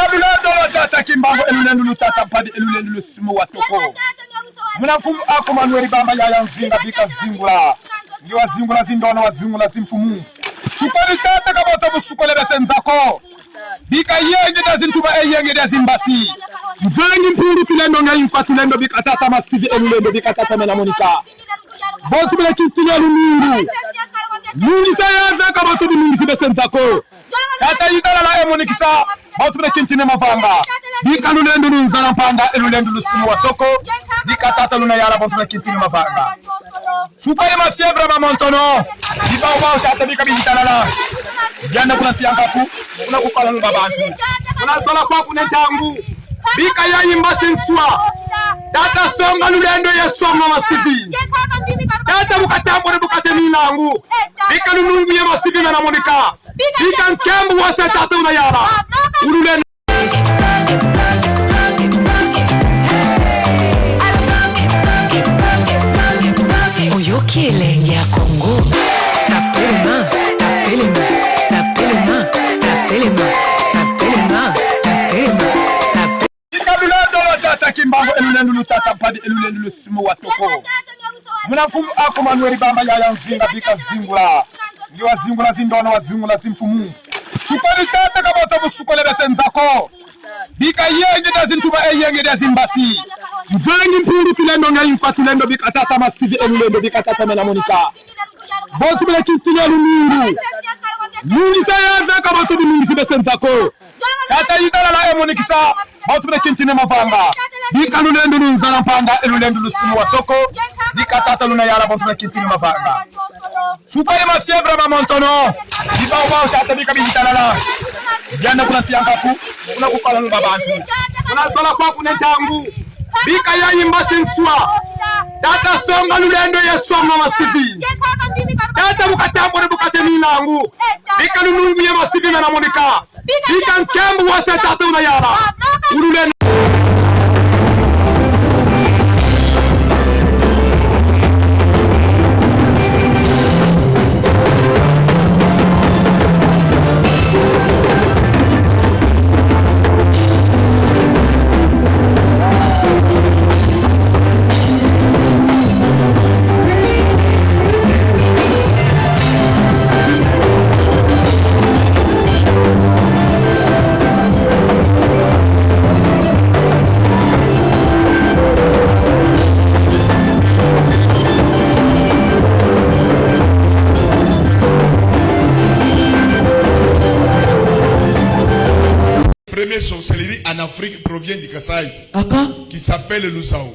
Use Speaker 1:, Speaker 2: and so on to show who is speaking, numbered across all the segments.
Speaker 1: Bikabila dolo tata kimbango elulendulu tata padi elulendulu simu watoko. Mnakumbu ako manueri bamba ya nzinga bika zingula. Ngiwa zingula zindona wa zingula simfumu. Chupari tata kabota busukole besenzako. Bika yenge da zintuba yenge da zimbasi. Mvengi mpuru tulendo nga infa tulendo bika tata masivi elulendo bika tata mena monika. Botu bile kitile lumingu. Mungi sayanza kabota bimingi sibesenzako. Tata yitala la emonikisa. Botu bile kitine mavanga. Bika lulendo nzala mpanda elulendo lusimu watoko. Bika tata luna yala botu bile kitine mavanga. Supari masievra mamontono. Bika uba tata bika bihitala la. Jana kuna siyangaku. Kuna kupala nuba bantu. Kuna zola kwa kunentangu. Bika ya imba sensua. Tata songa lulendo ya songa masivi. Tata bukatambo ne bukate milangu. Bika lunungu ya masivi na monika. Bika nkembu wase tata unayala. Ululendo.
Speaker 2: Oyoki elenge ya Congo. Tapelema, tapelema, tapelema, tapelema, tapelema, tapelema.
Speaker 1: Bikabila dolo tata kimbango elulendulu tata padi elulendulu simu watoko. Mnakumbu ako manueri bamba ya nzinga bika zingula. Ngiwa zingula zindona wa zingula simfumu. Chupari tata kabota busukole besenzako. Bika yenge da zintuba yenge da zimbasi. Mvengi mpuru tulendo nga infa tulendo bika tata masivi elulendo bika tata mena monika. Botu bile kitile lumingu. Mungi sayanza kabota bimingi sibesenzako. Tata yitala la emonikisa. Botu bile kitine mavanga. Bika lulendo nzala mpanda elulendo lusimu watoko. Bika tata luna yala botu bile kitine mavanga. Supari masievra mamontono. Bika uba tata bika bihitala la. Jana kuna siyangaku. Kuna kupala nuba bantu. Kuna zola kwa kunentangu. Bika ya imba sensua. Tata songa lulendo ya songa masivi. Tata bukatambo ne bukate milangu. Bika lunungu ya masivi na monika. Bika nkembu wase tata unayala. Ululendo.
Speaker 3: Première sorcellerie en Afrique provient du Kasaï, qui s'appelle le Lusao.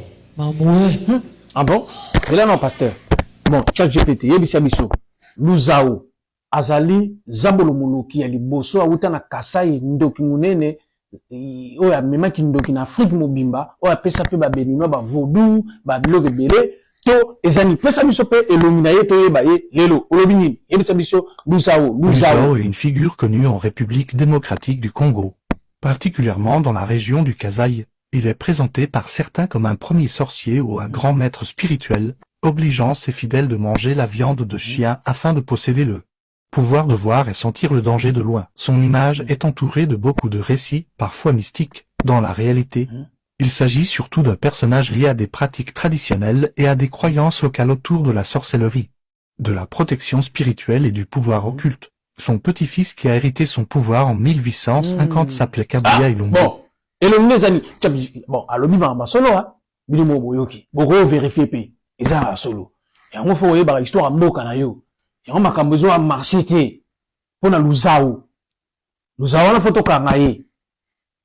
Speaker 4: Ah bon? Et là non, pasteur. Bon, chaque GPT, yebisa biso. Lusao, azali, zabolo muluki, ya liboso, awuta na Kasai, ndoki munene, oya memaki ndoki na Afrique mobimba, oya pesa pe ba benino, ba vodou, ba biloke bele, to, ezani, pesa biso pe, elomina ye, to yeba ye, lelo, olobini, yebisa biso, Lusao.
Speaker 5: Lusao est une figure connue en République démocratique du Congo. Particulièrement dans la région du Kasaï, il est présenté par certains comme un premier sorcier ou un grand maître spirituel, obligeant ses fidèles de manger la viande de chien afin de posséder le pouvoir de voir et sentir le danger de loin. Son image est entourée de beaucoup de récits, parfois mystiques. Dans la réalité, il s'agit surtout d'un personnage lié à des pratiques traditionnelles et à des croyances locales autour de la sorcellerie, de la protection spirituelle et du pouvoir occulte. Son petit-fils qui a hérité son pouvoir en 1850 s'appelait Kabuya Ilungu.
Speaker 4: Bon, elomine zani, bon, alobi ba solo ha, bilimo boyoki. Boko vérifier pe, eza solo. Ya ngo fo yeba histoire mboka na yo. Ya makambo zo a marché te. Pona Lusao. Lusao na photo kanga ye.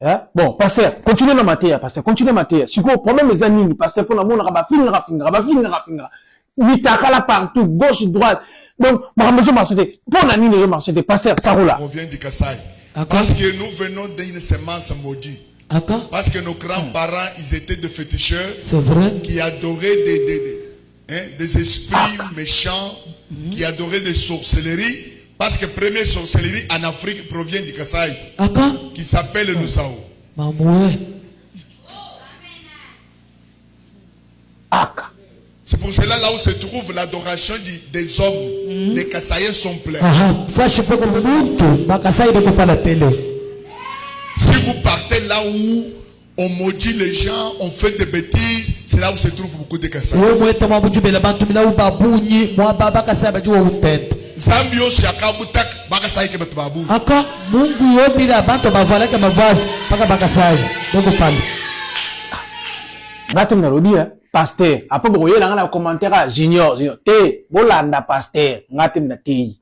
Speaker 4: Hein? Bon, pasteur, continuez na matéria, pasteur, continuez matéria. Siko problème eza nini, pasteur, pona mona ka ba finga. Mitakala partout, gauche, droite. Donc, makambo marché pona nini yo marché te, pasteur, ça roule.
Speaker 3: On vient du Kasaï. Parce que nous venons d'une semence maudite. Parce que nos grands-parents, ils étaient des féticheurs.
Speaker 2: C'est vrai.
Speaker 3: Qui adoraient des esprits méchants, qui adoraient des sorcelleries. Parce que la première sorcellerie en Afrique provient du Kasaï, qui s'appelle le Lusao. C'est pour cela là où se trouve l'adoration des hommes. Les Kasaïens sont pleins. Si vous partez c'est là où on maudit les gens, on fait des bêtises, c'est là où se trouve beaucoup de Kasai. Zambio shakabutak bakasai ke babu.
Speaker 6: Aka Mungu yote ila bantu bavala kama vazi paka bakasai. Doko pale.
Speaker 4: Ngati mnarudi pasteur. Apo boye la ngana commentaire junior te bolanda pasteur ngati mnati.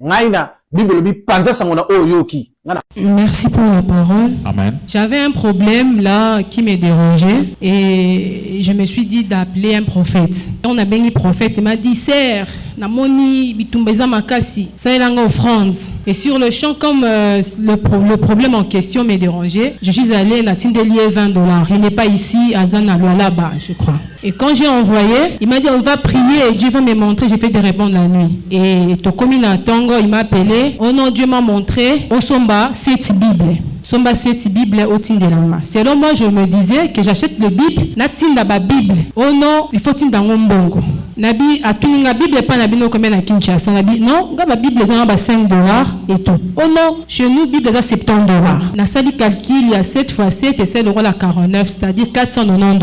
Speaker 4: Ngaina Bible bi panza sangona oyoki.
Speaker 7: Merci pour la parole.
Speaker 8: Amen.
Speaker 7: J'avais un problème là qui me dérangeait et je me suis dit d'appeler un prophète. On a béni prophète, il m'a dit serre, namoni bitumbeza makasi, ça est l'anga offrande. Et sur le champ, comme le problème en question me dérangeait, je suis allée à Tindelier $20. Il n'est pas ici, à Zanaloa là-bas, je crois. Et quand j'ai envoyé, il m'a dit on va prier et Dieu va me montrer. J'ai fait des réponses la nuit. Et Tokomina Tongo, il m'a appelé. Oh non, Dieu m'a montré. Au Somba, cette Bible. Somba cette Bible au Tindelama. Selon moi, je me disais que j'achète le Bible, na tinda ba Bible. Oh non, il faut tinda ngombongo. Nabi atuninga Bible pas nabi no comme na Kinshasa. Nabi non, ga ba Bible za ba $5 et tout. Oh non, chez nous Bible za $70. Na sali calcul il y a 7 x 7 et c'est le roi la 49, c'est-à-dire $490.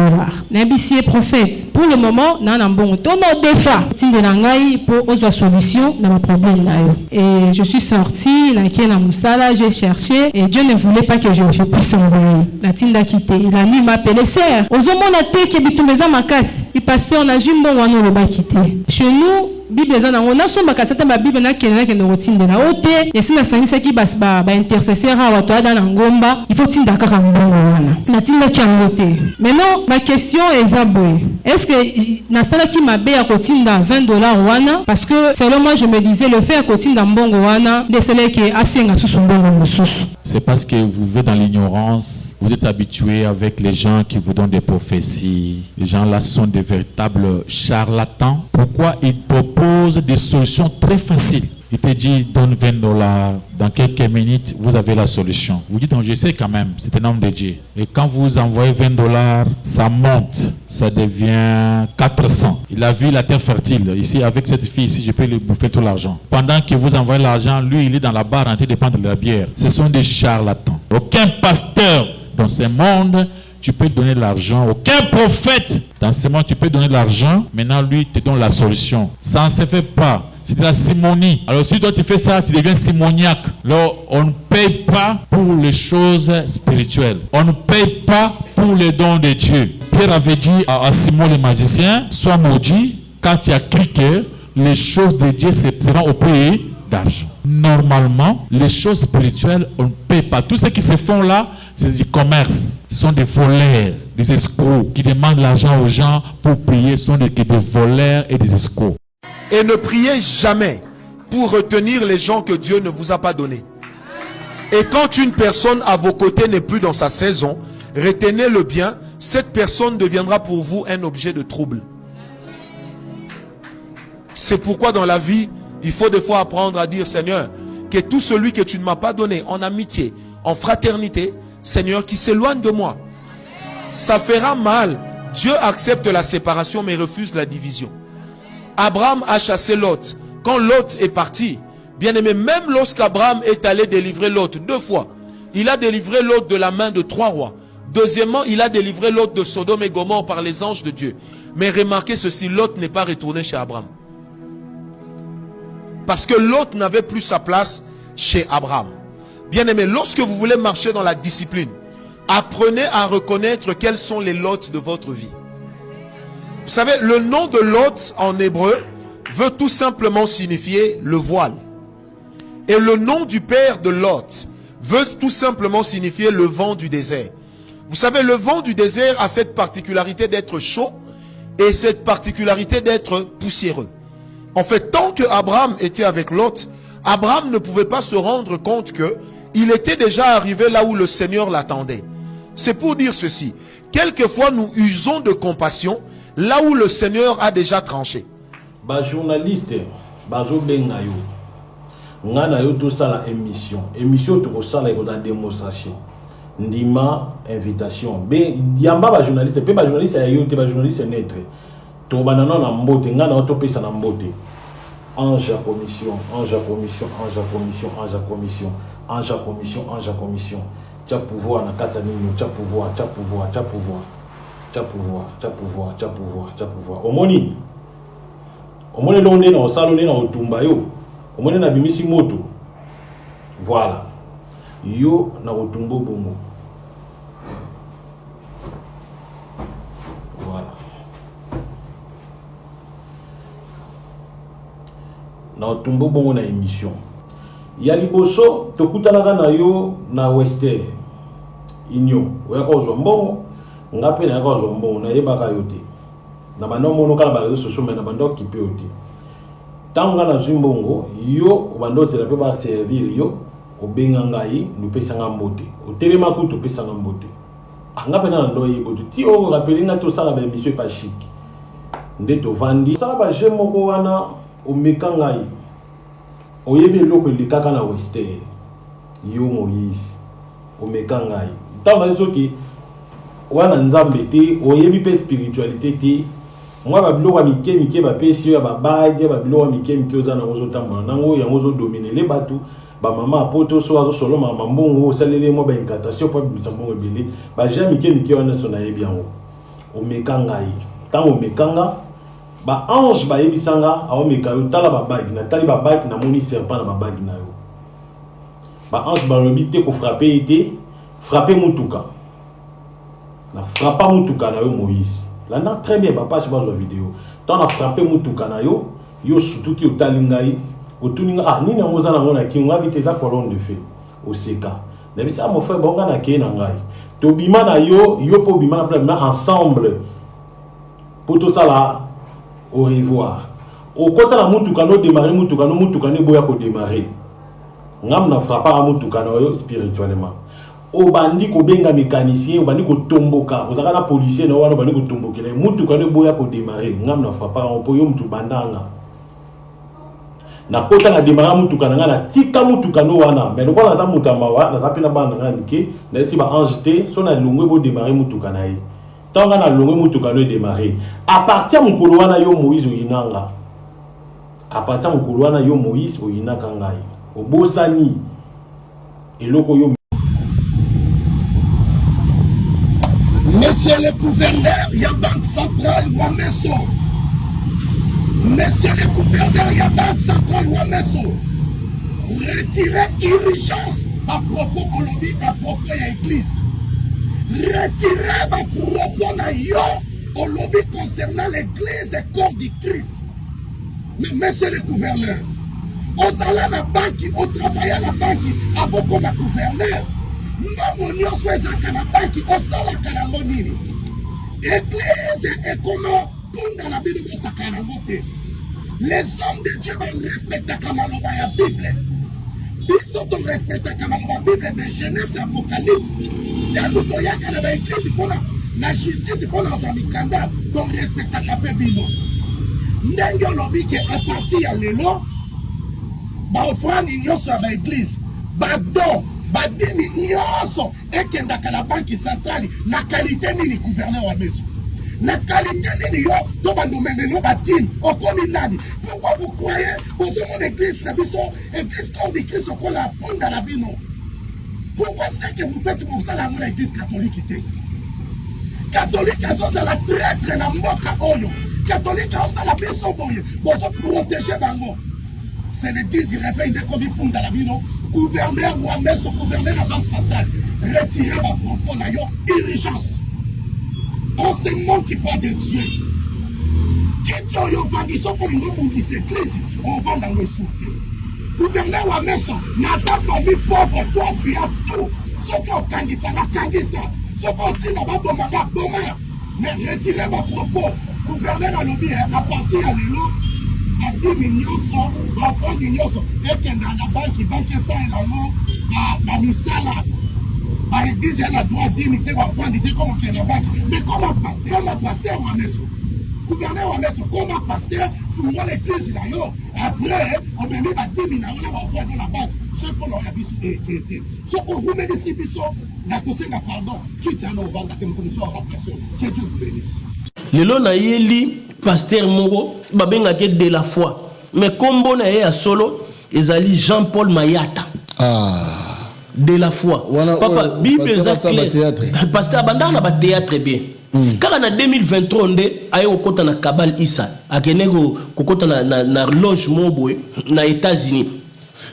Speaker 7: Nabi si prophète. Pour le moment, na mbongo. Tono defa tindela ngai pour ozo solution dans ma problème na yo. Et je suis sortie na kena musala, j'ai cherché et Dieu ne voulait pas que je puisse envoyer. La tinda quitté. La nuit m'a appelé serre. Ozomona te ke bitumeza makasi. Il passait on a jumbo wano le ba quitté. Chez nous Bible za na on a somba kasata ba Bible na kenena ke no tindela ote et sina sangisa ki ba intercesseur wa to ada na ngomba il faut tinda kaka mbongo wana. Na tinda ki angote. Maintenant ma question est zaboy. Est-ce que na sala ki mabe ya kotinda $20 wana parce que selon moi je me disais le fait kotinda mbongo wana de cela qui asenga susu mbongo mususu.
Speaker 8: C'est parce que vous vivez dans l'ignorance, vous êtes habitué avec les gens qui vous donnent des prophéties. Les gens là sont des véritables charlatans. Pourquoi ils proposent des solutions très faciles? Il te dit donne $20, dans quelques minutes vous avez la solution. Vous dites non, je sais quand même, c'est un homme de Dieu. Et quand vous envoyez $20, ça monte, ça devient 400. Il a vu la terre fertile. Ici, avec cette fille ici, je peux lui bouffer tout l'argent. Pendant que vous envoyez l'argent, lui il est dans la barre en train de prendre de la bière. Ce sont des charlatans. Aucun pasteur dans ce monde tu peux donner de l'argent. Aucun prophète dans ce monde tu peux donner de l'argent. Maintenant lui te donne la solution. Ça ne se fait pas. C'est de la simonie. Alors si toi tu fais ça, tu deviens simoniaque. Alors on ne paye pas pour les choses spirituelles. On ne paye pas pour les dons de Dieu. Pierre avait dit à Simon le magicien, sois maudit quand tu as cru que les choses de Dieu seront au prix d'argent. Normalement, les choses spirituelles, on ne paye pas. Tout ce qui se font là, c'est du commerce. Ce sont des voleurs, des escrocs qui demandent l'argent aux gens pour prier. Ce sont des voleurs et des escrocs.
Speaker 1: Et ne priez jamais pour retenir les gens que Dieu ne vous a pas donnés. Et quand une personne à vos côtés n'est plus dans sa saison, retenez-le bien, cette personne deviendra pour vous un objet de trouble. C'est pourquoi dans la vie, il faut des fois apprendre à dire, Seigneur, que tout celui que tu ne m'as pas donné en amitié, en fraternité, Seigneur, qui s'éloigne de moi. Ça fera mal. Dieu accepte la séparation mais refuse la division. Abraham a chassé Lot. Quand Lot est parti, bien aimé, même lorsqu'Abraham est allé délivrer Lot 2 fois, il a délivré Lot de la main de 3 rois. Deuxièmement, il a délivré Lot de Sodome et Gomorrhe par les anges de Dieu. Mais remarquez ceci, Lot n'est pas retourné chez Abraham. Parce que Lot n'avait plus sa place chez Abraham. Bien aimé, lorsque vous voulez marcher dans la discipline, apprenez à reconnaître quels sont les Lots de votre vie. Vous savez, le nom de Lot en hébreu veut tout simplement signifier le voile. Et le nom du père de Lot veut tout simplement signifier le vent du désert. Vous savez, le vent du désert a cette particularité d'être chaud et cette particularité d'être poussiéreux. En fait, tant que Abraham était avec Lot, Abraham ne pouvait pas se rendre compte que il était déjà arrivé là où le Seigneur l'attendait. C'est pour dire ceci. Quelquefois, nous usons de compassion là où le Seigneur a déjà tranché.
Speaker 9: Ba journaliste, bazo bengayo. Ngana yo to sala émission. Émission to sala ko da démonstration. Ndima invitation. Ben yamba ba journaliste, pe ba journaliste ayo te ba journaliste netre. To banana na mbote, ngana to pesa na mbote. Ange à commission, ange à commission, ange à commission, ange à commission, ange à commission, ange à commission. tu as pouvoir na kata nini, tu as pouvoir, tu as pouvoir, tu as pouvoir. Tu as pouvoir, tu as pouvoir, tu as pouvoir, tu as pouvoir. Omoni l'on dans salon na otumba yo. Omoni na bimisi moto. Voilà. Yo na otumbo bongo. Voilà. Na otumbo bongo na émission. Ya liboso tokutanaka na yo na Western Union. Oya ko zombo. Ngape na ko zombo na yebaka yote. Na bando mono kala ba réseaux sociaux mais na bando kipe yote. Tanga na zimbongo yo bando c'est la pe ba servir yo obenga ngai nous pesa ngambote. Otelema ku to pesa ngambote. Ngape na ndo yebo ti o rappeler nga to sala ba émission pas chic. Ndeto vandi sala ba jemo ko wana o mekangai. Oyebe loko likaka na Western. Yo Moïse o mekangai. Tanga soki wana nzambe te oyebi pe spiritualité te moi babilo wa mike ba pesi ya babage babilo wa mike ozana ozo tambola nango ya ozo dominer les batu ba mama apoto so azo solo mama mbongo salele mo ba incantation po bisa mbongo ebele ba ja mike wana so na yebi yango o mekangai tango mekanga ba ange ba yebisanga awo mekayo tala ba bagi na tali ba bagi na moni serpent na ba bagi na yo ba ange ba lobité ko frapper été frapper mutuka na frappa mutuka na yo Moïse. Là na très bien papa je vois la vidéo. Tant na frappé mutuka na yo surtout ki otalingai otuninga ah nini ngoza na ngona ki ngabi teza colonne de feu au seka. Na bisa mon frère bonga na ke na ngai. To bima na yo po bima na plan ensemble. Poto sala au revoir. Au kota na mutuka no démarrer mutuka ne boya ko démarrer. Ngam na frappa mutuka na yo spirituellement. Obandi ko benga mécanicien obandi ko tomboka ozaka na policier na wana obandi ko tombokela mutu ka ne boya ko démarrer ngam na frappa on yo mutu bandanga na kota na démarrer mutu ka na tika mutu ka no wana mais lokola za mutu mawa na zapi na bana ngani ke na si ba anjeté so na longwe bo démarrer mutu ka na yi tanga na longwe mutu ka no démarrer à partir mukolo wana yo Moïse oyinanga à partir mukolo wana yo Moïse oyinaka ngai obosani eloko yo.
Speaker 10: Monsieur le gouverneur, il y a Banque Centrale Wameso. Monsieur le gouverneur, il y a Banque Centrale Wameso. Retirez urgence à propos Colombie, à propos de l'église. Retirez à propos de au lobby concernant l'église et corps du Christ. Mais monsieur le gouverneur, on allait à la banque, on travaillait à la banque, avant comme gouverneur. Nous nyonso ezaka na banki osalaka nango nini église ekoma punda na bino bosaka nango te les hommes de Dieu respectaka maloba ya Bible biso torespectaka maloba Bible de Genèse Apocalypse ntango toyaka na baeglise mpona na justice mpona ozwa mikanda torespectaka mpe bino ndenge olobi ke apartir ya lelo baofrandi nyonso ya baeglise badon bademi nyonso ekendaka na banque centrale na qualité nini gouverneur wa beso na qualité nini yo to bandumenge no batine okomi nani pourquoi vous croyez que mon église na biso église comme de Christ okola punda na bino pourquoi c'est que vous faites pour ça la mon église catholique catholique azozala traître na mboka oyo catholique azosala biso boye bozo protéger bango. C'est l'église du réveil de Kobi Punda Labino, gouverneur ou Ameso, gouverneur de la Banque Centrale. Retirez ma propos d'ailleurs, urgence. Enseignement qui parle de Dieu. Qui dit au Vandisson pour nous bouger cette église, on va dans le soutien. Gouverneur ou Ameso, n'a pas famille pauvre, il y a tout. Ce qu'on candidat, la candidat. Ce qu'on dit là-bas, bon, mais retirez ma propos. Gouverneur à l'objet, à partir à l'élo. A 10 millions, à 30 millions, et que dans la banque ça est là, à misala, à l'église, elle a droit à 10 millions, à vendre, comme on fait la banque. Mais comment pasteur ou Ameso, gouverneur ou Ameso, comment pasteur, pour moi l'église là, après, on me met à 10 millions, on va faire dans la banque, ce qu'on a dit, ce qu'on vous met ici, la conseil de pardon, qui tient à vendre, comme commission à rappression, que Dieu vous bénisse.
Speaker 11: Lelo na yeli pasteur moko babenga ke de la foi mais kombo na ye ya solo ezali Jean-Paul Mayata de la foi. Papa, Bible est clair. Pasteur Abandana na ba théâtre bien. Car en 2023 nde aye okota na Kabal Issa akenego kokota na loge mobo na États-Unis.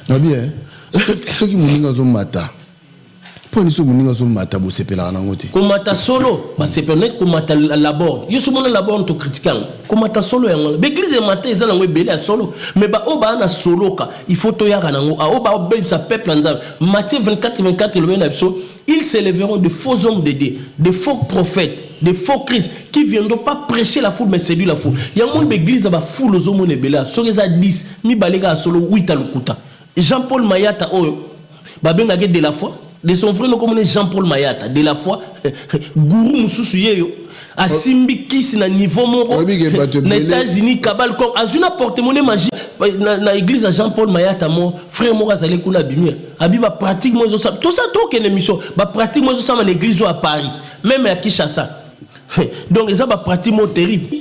Speaker 12: Na bien. Ceux qui moninga zo mata. Pour ceux moninga zo mata bo sepela na ngote.
Speaker 11: Komata solo, ba sepela komata labor. Yo so mona labor to critiquant. Komata solo yango. L'église mata ezana ngwe belé à solo, mais ba oba na solo ka, il faut to yaka nango. A oba obé sa peuple nzambe. Matthieu 24 le na biso, ils s'élèveront de faux hommes de Dieu, de faux prophètes, de faux Christ qui viendront pas prêcher la foule mais séduire la foule. Il y a monde d'église va foule aux hommes nebela. Soreza 10, mi balega solo 8 à lukuta. Jean-Paul Mayata oyo babenga de la foi. De son frère nous comme Jean-Paul Mayata de la foi gourou mususu yeyo asimbi kisi na niveau moko na États-Unis kabal comme azuna porte-monnaie magique na église à Jean-Paul Mayata mon frère moko azali kuna bimia abiba pratique moi tout ça to que émission ba pratique moi ça na église à Paris même à Kinshasa donc ça ba pratique mon terrible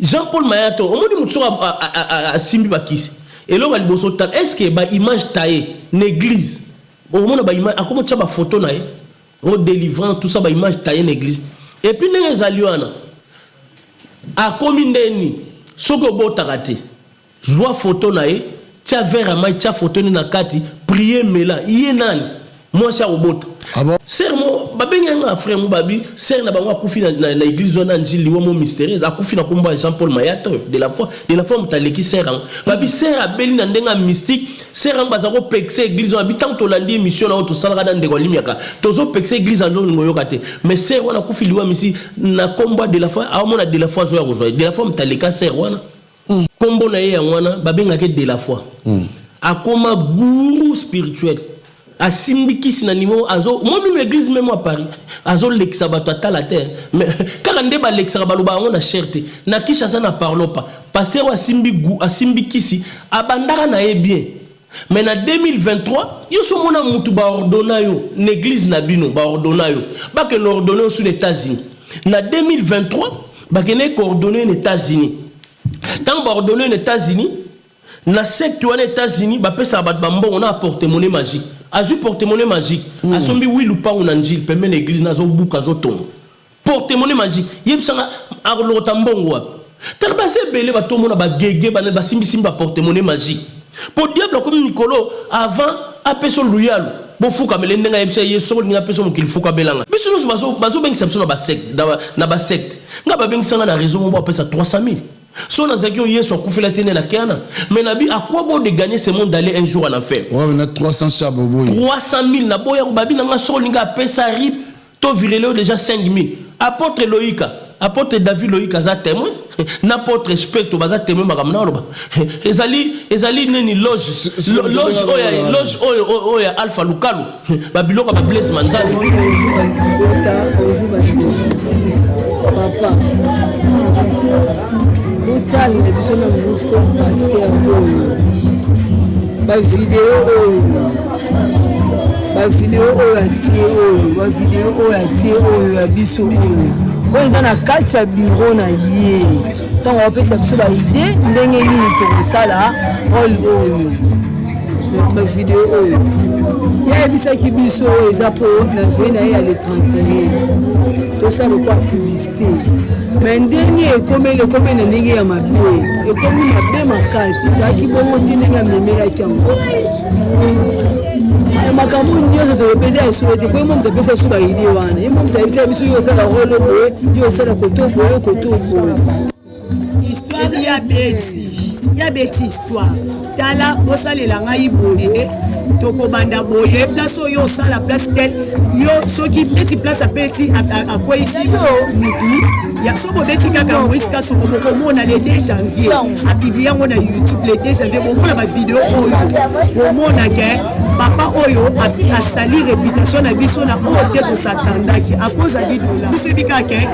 Speaker 11: Jean-Paul Mayata au moni mutso asimbi ba kisi et là on boso tal est-ce que ba image taillée l'église au moment où image, comment tu as photo naïe, au délivrant tout ça, bah image taillée l'église. Et puis les alliés à combien d'années, ce que vous avez raté, je vois photo naïe, tu as vers un tu as photo na kati, prier mais là, il est nan, moi c'est au bot. Ah bon? Sœur moi, babi nga frère moi babi, sœur na bango akufi na l'église on anjili liwa mo mystérieux, akufi na komba Jean-Paul Mayata de la foi mutaleki sœur. Babi sœur abeli na ndenga mystique. Sœur bazako pexer église on habitant to landi mission na to salga dans de kolimiaka. Tozo pexer église en ngoyokate. Mais sœur wana akufi liwa misi na komba de la foi, a mona de la foi zo ya rejoindre. De la foi mutaleka sœur wana. Kombo na ye wana babi ngake de la foi. Akoma gourou spirituel. A Simbikis na niveau azo moi même l'église même à Paris azo l'exabato à la terre mais quand on débat l'exabato on a cherté na Kinshasa na parlons pas pasteur a Simbikisi abandara na bien mais en 2023 yo so mona mutu ba ordonna yo l'église na bino ba ordonna yo ba que l'ordonner aux États-Unis na 2023 ba que ne coordonner aux États-Unis tant ba ordonner aux États-Unis na secte aux États-Unis ba pesa ba bambo on a porte-monnaie magique azu porte-monnaie magique asombi wilu pa unanjil pembe l'église nazo buka zo ton porte-monnaie magique yebsanga arlota mbongo wa talba se belé ba tomona ba gege ba ba simbi simba porte-monnaie magique pour diable comme Nicolo avant apeso loyal bo fuka melende nga yebsa yeso ni apeso mo kilfuka belanga biso no bazo bengi samso na ba secte na ba secte nga ba bengi sanga na raison mo apesa 300,000. Si on a dit que Yesu a coupé la tête, mais Nabi, à quoi bon de gagner ce monde d'aller un jour en enfer?
Speaker 12: Ouais, on a 300 chars,
Speaker 11: 300,000, na boya babi na sol ninga pesa rip, to virele déjà 5,000. Apôtre Loïka, apôtre David Loïka za témoin, n'apôtre spectre baza témoin makamna loba. Ezali neni loge oya Alpha Lukalu, babiloko ba Blaise Manzali.
Speaker 13: Papa. Total de biso na biso pasteur ba video oyo ya biso oyo eza na kati ya biro na ye ntango bapesa biso baide ndenge nini tokosala role oyo bavideo oyo yayebisaki biso oyo eza mpo na vie na ye ya le 31 tosala kwa publicité mais ndenge ekomeli na ndenge ya mabe ekomi mabe makasi ezalaki bongo te ndenge amemelaki yango makambo nyonso tokopesa esulo te po ye moto apesa esu baide wana ye moto ayebisaka biso yo osala role boye yo osala koto boye
Speaker 14: histoire ya beti histoire tala bosalela ngai boye tokobanda boye place oyo osala place tel yo soki beti place apeti akweyisi mutu ya so bobeti kaka moisika soko bokomona le 2 janvier abibi yango na YouTube le 2 janvier bomona bavideo oyo bomona ke papa oyo asali réputation na biso na oyo te kosatandaki akoza bidola biso ebika ke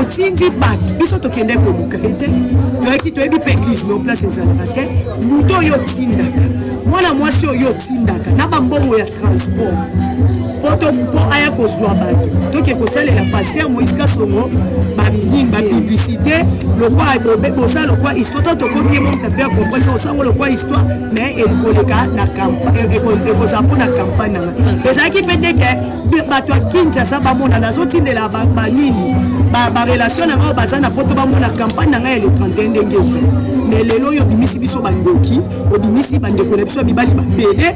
Speaker 14: otindi bato biso tokende koluka ete toyaki toyebi mpe église na place ezalaka te moto oyo otindaka mwana mwasi oyo otindaka na bambongo ya transport pour aya kozwa bato toke kosalela Pasteur Moïse Kasongo publicité lokola lokwa histoire tokomi ye moto faire comprendre osango lokwa histoire mais ekoleka na campagne ekoza mpo na campagne nanga ezalaki pete ke bato ya Kinshasa bamona nazotindela banini barelation na ngai baza na poto bamona campagne na ngai ya le 31 ndenge eza mais lelo oyo obimisi biso bandoki obimisi bandeko na biso ya mibali babele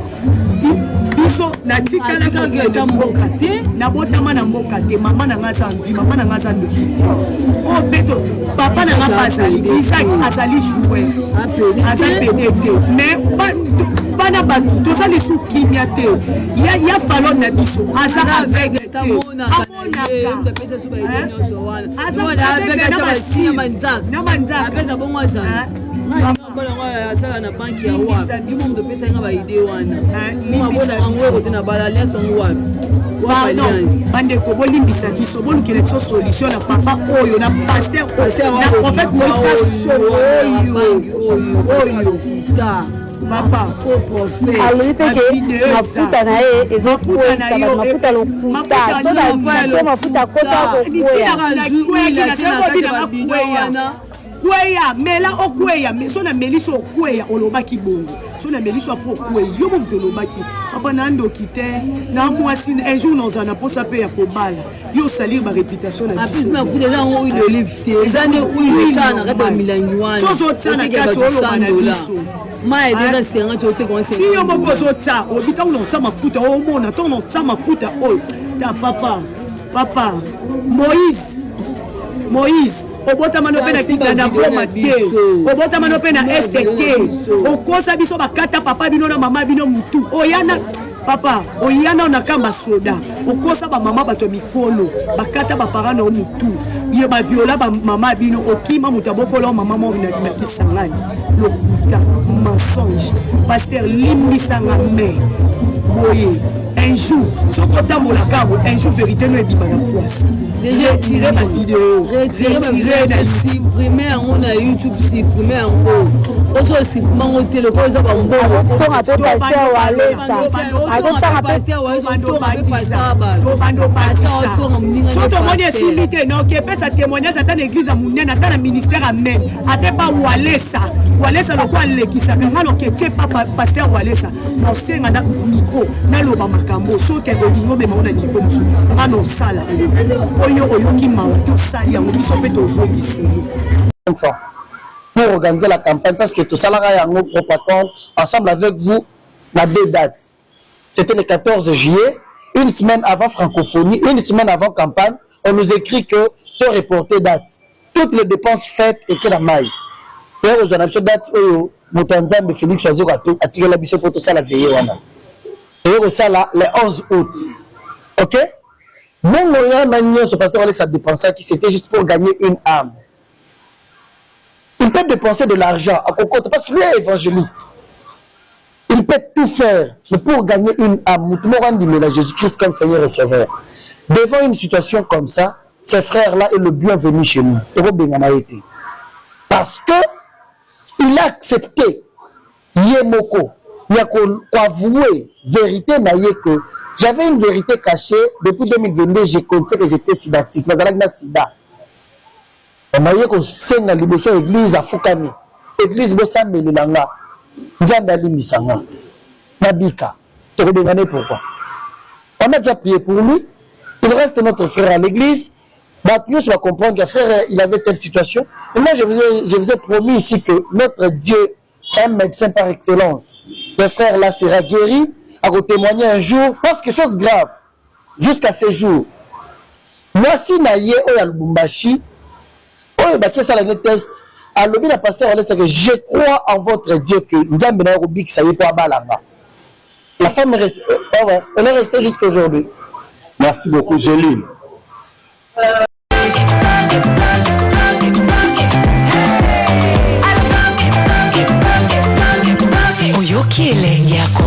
Speaker 14: biso natikala mboka te nabotama na mboka te mama na ngai aza mvi mama na ngai aza ndoki te o beto papa na ngai azali Isaac azali joueur azali pede te mais bana bato tozali sous kimia te ya falon na biso aza avec
Speaker 13: asala na banki ya wapi imo ndo pesa nga ba idée wana mwa bona ngwe kote na bala alliance ngo wapi bandeko bolimbisa biso bolukela biso solution na papa oyo na pasteur na prophète Moïse oyo papa faux prophète
Speaker 15: mafuta na ye ezokuisa mafuta lokuta mafuta kosa
Speaker 14: kweya mela okweya so na meliso okweya olobaki bongo so na meliso po okweya yo mo mto olobaki papa na ndoki te na mwasi un jour nous en a posa pe ya kobala yo salir ba réputation na biso
Speaker 13: ma futa za ngo huile d'olive te ezane huile tana kata milangi wana
Speaker 14: so tana kati oloba na biso
Speaker 13: ma edeka senga tote ko senga
Speaker 14: si yo mo ko ta obita uno ta mafuta o mona to no ta mafuta o ta papa Moïse obota mano pena kiganda boma te obota mano pena este te okosa biso bakata papa bino na mama bino mutu oyana papa oyana na kamba soda okosa ba mama bato mikolo bakata ba parana o mutu ye ba viola ba mama bino okima mutabokolo mama mo na kisangani lokuta mensonge pasteur limisanga me boye un jour soko tambola kabo un jour vérité no ebima na poisse
Speaker 13: déjà retirer ma vidéo supprimer en na YouTube supprimer en haut ozo supprimer au télé ko za ba mbongo
Speaker 15: to ngape pasteur walesa
Speaker 13: agotanga pasteur walesa to ngape pasteur
Speaker 14: so to moni simité non ke pesa témoignage ata na église munene ata na ministère amen ate ba walesa lokwa lekisa ngalo ke tie papa pasteur walesa no senga na micro na loba makambo so ke olingo me maona niveau msu ano sala
Speaker 16: pour organiser la campagne parce que tout ça là ensemble avec vous la deux dates. C'était le 14 juillet, une semaine avant francophonie, une semaine avant campagne, on nous écrit que pour reporter date. Toutes les dépenses faites et que la maille. Pour aux annonces date Motanzam de Félix Oazou a tiré la biseau pour tout ça la veille et ça là le 11 août. OK? Mon moyen maintenant se passer sa dépense qui c'était juste pour gagner une âme. Il peut dépenser de l'argent à cocotte parce que lui est évangéliste. Il peut tout faire mais pour gagner une âme. Nous rendons Jésus-Christ comme Seigneur et Sauveur. Devant une situation comme ça, ces frères-là est le bienvenu chez nous. Parce que il a accepté Yemoko. Il a avoué vérité que j'avais une vérité cachée depuis 2022. J'ai compté que j'étais sidatique. Mais avec la sida, on m'a dit que c'est dans l'église à Fukami, église Bossa Melilanga, Nzandali Misanga, Nabika. Tu peux pourquoi? On a déjà prié pour lui. Il reste notre frère à l'église. Nous va comprendre que frère, il avait telle situation. Et moi, je vous ai promis ici que notre Dieu est un médecin par excellence. Le frère là sera guéri. À vous témoigner un jour, parce que chose grave, jusqu'à ce jour, moi si naïe au Lubumbashi, au Baké Salane test, à l'objet la pasteur, je crois en votre Dieu que Nzambe na Rubik ça y est pas balanga. La femme est restée, elle est restée jusqu'à aujourd'hui.
Speaker 1: Merci beaucoup, Géline.
Speaker 2: Oyoki elenge yako